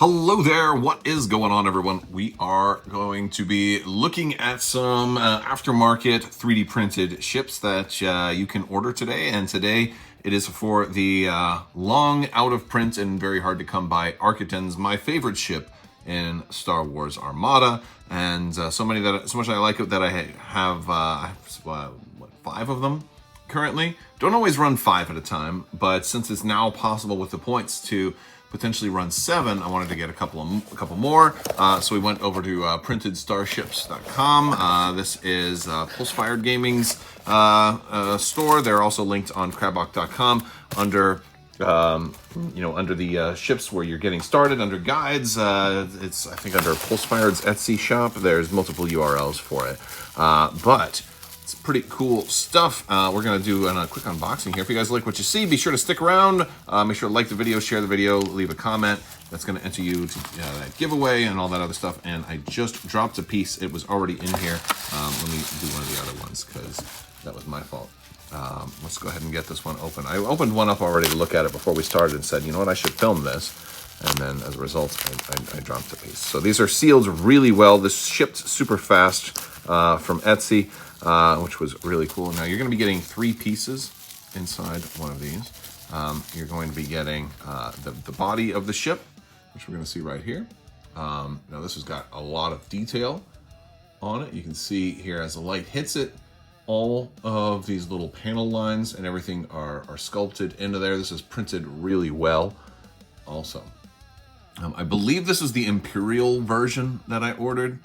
Hello there, what is going on, everyone? We are going to be looking at some aftermarket 3D printed ships that you can order today. And today it is for the long out of print and very hard to come by Arquitens, my favorite ship in Star Wars Armada. And so much I like it that I have 5 of them currently. Don't always run 5 at a time, but since it's now possible with the points to potentially run 7, I wanted to get a couple more. So we went over to printedstarships.com. This is Pulse-Fired Gaming's store. They're also linked on Crabbok.com under under the ships where you're getting started, under guides. It's, I think, under Pulse-Fired's Etsy shop. There's multiple URLs for it. But it's pretty cool stuff. We're going to do a quick unboxing here. If you guys like what you see, be sure to stick around. Make sure to like the video, share the video, leave a comment. That's going to enter you to that giveaway and all that other stuff. And I just dropped a piece. It was already in here. Let me do one of the other ones because that was my fault. Let's go ahead and get this one open. I opened one up already to look at it before we started and said, you know what, I should film this. And then as a result, I dropped a piece. So these are sealed really well. This shipped super fast from Etsy. Which was really cool. Now you're going to be getting 3 pieces inside one of these. You're going to be getting the body of the ship, which we're going to see right here. Now this has got a lot of detail on it. You can see here as the light hits it, all of these little panel lines and everything are sculpted into there. This is printed really well also. I believe this is the Imperial version that I ordered.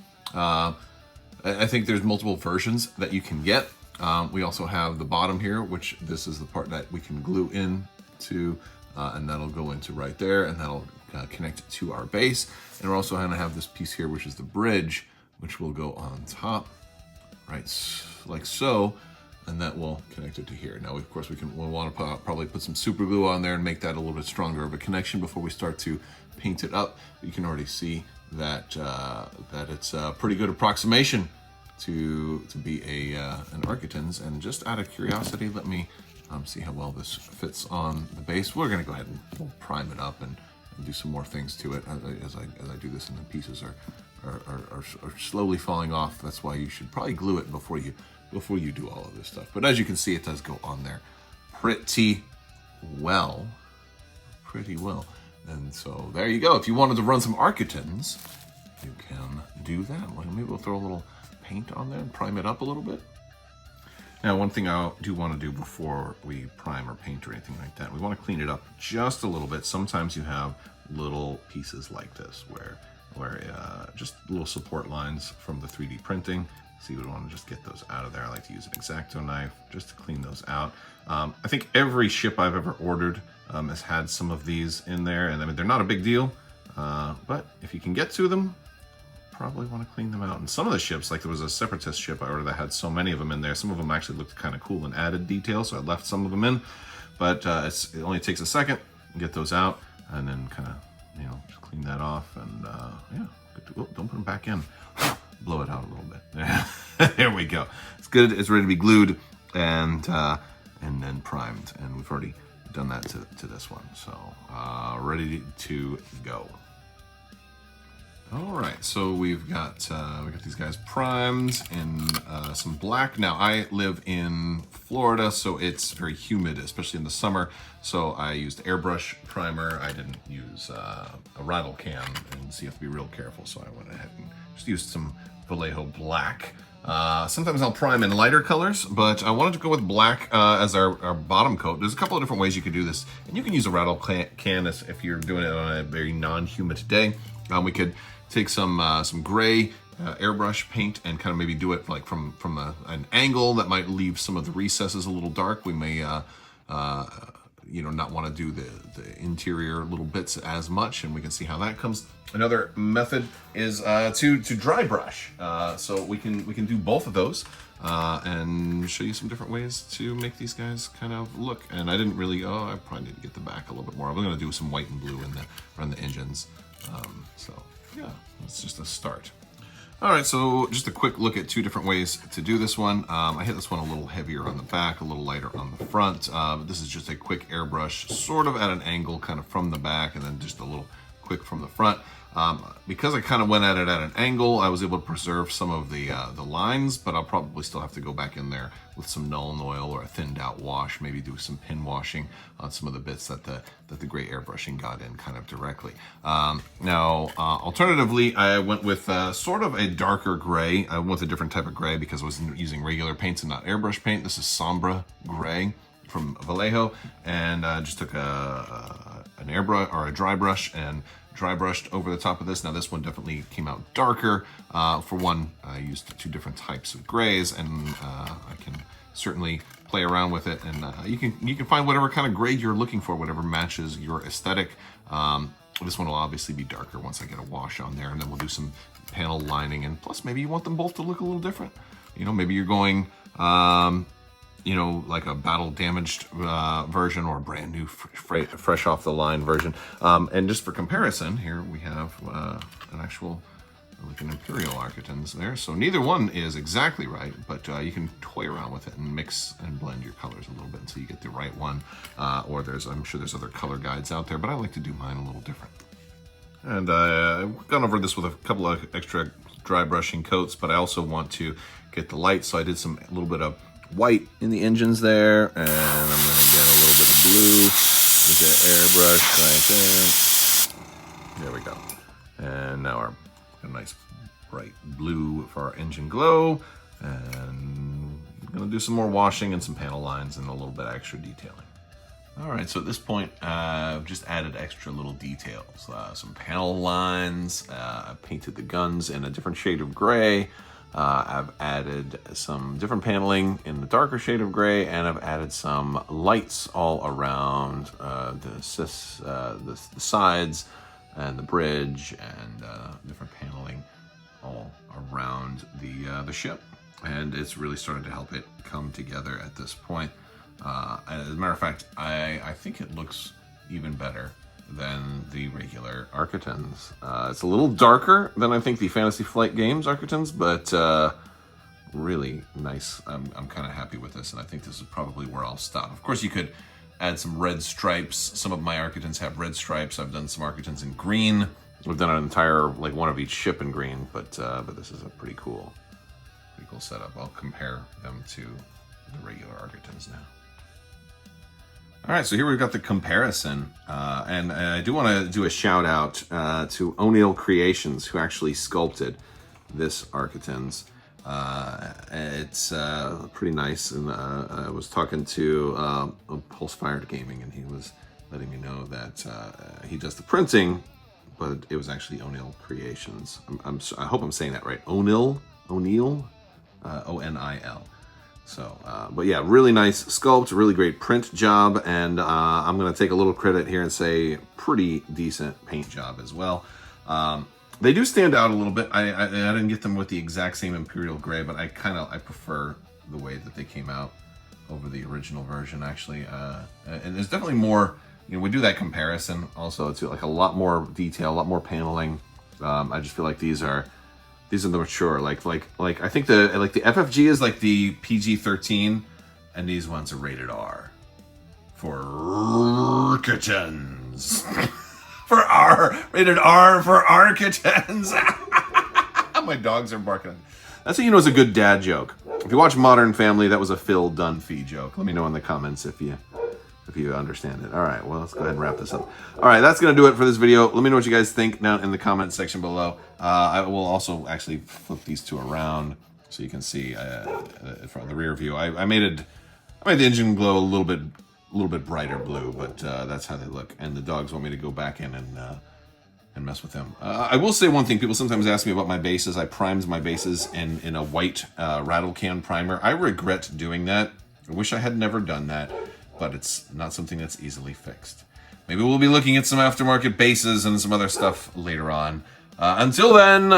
I think there's multiple versions that you can get. We also have the bottom here, which this is the part that we can glue in to, and that'll go into right there, and that'll connect to our base. And we're also going to have this piece here, which is the bridge, which will go on top, right, like so, and that will connect it to here. Now, of course, we'll want to probably put some super glue on there and make that a little bit stronger of a connection before we start to paint it up. You can already see that it's a pretty good approximation to be an Arquitens. And just out of curiosity, let me see how well this fits on the base. We're going to go ahead and we'll prime it up and do some more things to it as I do this, and the pieces are slowly falling off. That's why you should probably glue it before you do all of this stuff. But as you can see, it does go on there pretty well. And so there you go. If you wanted to run some Arquitens, you can do that. Maybe we'll throw a little paint on there and prime it up a little bit. Now, one thing I do want to do before we prime or paint or anything like that, we want to clean it up just a little bit. Sometimes you have little pieces like this where just little support lines from the 3D printing. So you would want to just get those out of there. I like to use an X-Acto knife just to clean those out. I think every ship I've ever ordered has had some of these in there, and I mean, they're not a big deal, but if you can get to them, probably want to clean them out. And some of the ships, like there was a Separatist ship I ordered that had so many of them in there. Some of them actually looked kind of cool and added detail, so I left some of them in, but it only takes a second to get those out, and then kind of, just clean that off, and yeah, don't put them back in. Blow it out a little bit. There we go. It's good. It's ready to be glued and then primed. And we've already done that to this one. So ready to go. All right. So we got these guys primed in some black. Now I live in Florida, so it's very humid, especially in the summer. So I used airbrush primer. I didn't use a rattle can, and so you have to be real careful. So I went ahead and just used some Vallejo black. Sometimes I'll prime in lighter colors, but I wanted to go with black as our bottom coat. There's a couple of different ways you could do this, and you can use a rattle can if you're doing it on a very non-humid day. We could take some gray airbrush paint and kind of maybe do it like from an angle that might leave some of the recesses a little dark. We may not want to do the interior little bits as much, and we can see how that comes. Another method is to dry brush. So we can do both of those and show you some different ways to make these guys kind of look. And I didn't really, I probably need to get the back a little bit more. I'm going to do some white and blue around the engines. So yeah, that's just a start. All right, so just a quick look at 2 different ways to do this one. I hit this one a little heavier on the back, a little lighter on the front. This is just a quick airbrush, sort of at an angle, kind of from the back, and then just a little quick from the front. Because I kind of went at it at an angle, I was able to preserve some of the lines, but I'll probably still have to go back in there with some Nuln Oil or a thinned out wash, maybe do some pin washing on some of the bits that the gray airbrushing got in kind of directly. Now, alternatively, I went with sort of a darker gray. I went with a different type of gray because I was using regular paints and not airbrush paint. This is Sombra Gray from Vallejo, and just took an airbrush or a dry brush and dry brushed over the top of this. Now this one definitely came out darker. For one, I used 2 different types of grays, and I can certainly play around with it, and you can find whatever kind of grade you're looking for, whatever matches your aesthetic. This one will obviously be darker once I get a wash on there, and then we'll do some panel lining, and plus maybe you want them both to look a little different. You know, maybe you're going you know, like a battle damaged version or a brand new fresh off the line version. And just for comparison, here we have an actual, like an Imperial Arquitens there. So neither one is exactly right, but you can toy around with it and mix and blend your colors a little bit until you get the right one. Or I'm sure there's other color guides out there, but I like to do mine a little different. And I've gone over this with a couple of extra dry brushing coats, but I also want to get the light, so I did a little bit of white in the engines there, and I'm going to get a little bit of blue with the airbrush right there. There we go. And now our nice bright blue for our engine glow, and I'm going to do some more washing and some panel lines and a little bit of extra detailing. All right, so at this point, I've just added extra little details. Some panel lines, I painted the guns in a different shade of gray. I've added some different paneling in the darker shade of gray, and I've added some lights all around the sides and the bridge, and different paneling all around the ship. And it's really started to help it come together at this point. As a matter of fact, I think it looks even better than the regular Arquitens. It's a little darker than I think the Fantasy Flight Games Arquitens, but really nice. I'm kind of happy with this, and I think this is probably where I'll stop. Of course, you could add some red stripes. Some of my Arquitens have red stripes. I've done some Arquitens in green. We've done an entire, like one of each ship in green, but this is a pretty cool setup. I'll compare them to the regular Arquitens now. All right, so here we've got the comparison, and I do want to do a shout out to O'Neill Creations, who actually sculpted this Arquitens. It's pretty nice, and I was talking to Pulse Fired Gaming, and he was letting me know that he does the printing, but it was actually O'Neill Creations. I hope I'm saying that right. O'Neill, O-N-I-L. So, but yeah, really nice sculpt, really great print job, and I'm going to take a little credit here and say pretty decent paint job as well. They do stand out a little bit. I didn't get them with the exact same Imperial Gray, but I prefer the way that they came out over the original version, actually. And there's definitely more, you know, we do that comparison also. It's like a lot more detail, a lot more paneling. I just feel like these are the mature, like I think the FFG is like the PG-13, and these ones are rated R for Arquitens. Rated R for Arquitens. My dogs are barking. That's how you know it's a good dad joke. If you watch Modern Family, that was a Phil Dunphy joke. Let me know in the comments if you understand it. All right, well, let's go ahead and wrap this up. All right, that's going to do it for this video. Let me know what you guys think down in the comment section below. I will also actually flip these two around so you can see from the rear view. I made the engine glow a little bit brighter blue, but that's how they look. And the dogs want me to go back in and mess with them. I will say one thing. People sometimes ask me about my bases. I primed my bases in a white rattle can primer. I regret doing that. I wish I had never done that, but it's not something that's easily fixed. Maybe we'll be looking at some aftermarket bases and some other stuff later on. Until then,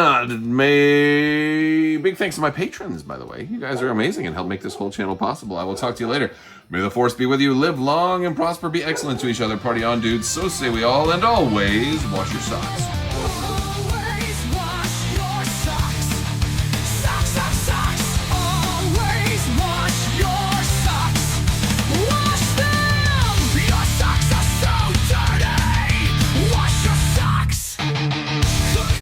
big thanks to my patrons, by the way. You guys are amazing and help make this whole channel possible. I will talk to you later. May the force be with you. Live long and prosper. Be excellent to each other. Party on, dudes. So say we all. And always wash your socks.